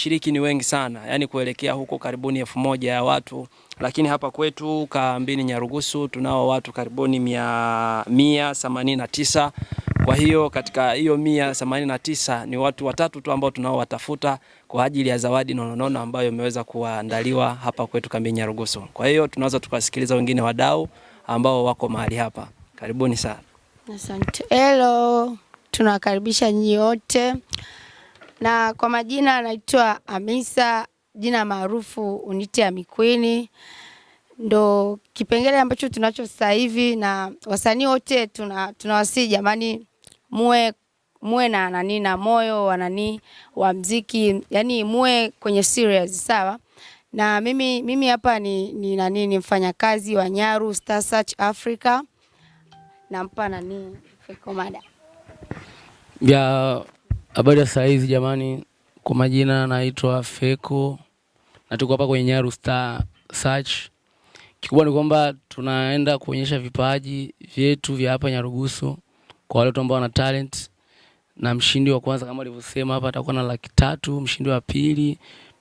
washiriki ni wengi sana, yani kuelekea huko karibuni 1000 ya watu, lakini hapa kwetu kambini Nyarugusu tunao watu karibuni 189. Kwa hiyo katika hiyo 189 ni watu watatu tu ambao tunao watafuta kwa ajili ya zawadi nonono ambayo imeweza kuandaliwa hapa kwetu kambini Nyarugusu. Kwa hiyo tunaweza tukasikiliza wengine wadau ambao wako mahali hapa. Karibuni sana. Asante. Hello. Tunakaribisha nyinyi wote. Na kwa majina naitwa Hamisa, jina maarufu unite Amikwini. Ndo kipengele ambacho tunacho sasa hivi, na wasanii wote tunawasihi jamani, muwe na nani na moyo wa nani wa muziki, yani muwe kwenye serious, sawa? Na mimi hapa ni nani, ni mfanyakazi wa Nyaru Star Search Africa. Nampa nani Fekomada. Ya habari ya saa hizi jamani, kwa majina naitwa Feko na tuko hapa kwenye Nyaru Star Search. Kikubwa ni kwamba tunaenda kuonyesha vipaji vyetu vya hapa Nyarugusu kwa wale ambao wana talent, na mshindi wa kwanza kama alivyosema hapa atakuwa na 300,000, mshindi wa pili,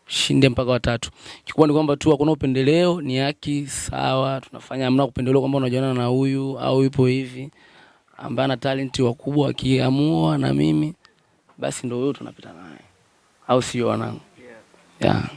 mshindi mpaka wa 3. Kikubwa ni kwamba tu hakuna upendeleo, ni haki sawa, tunafanya hamna upendeleo kwamba unajiona na huyu au yupo hivi. Ambaye ana talent wakubwa akiamua na mimi basi ndio huyo tunapita naye, au sio wanangu? Yeah.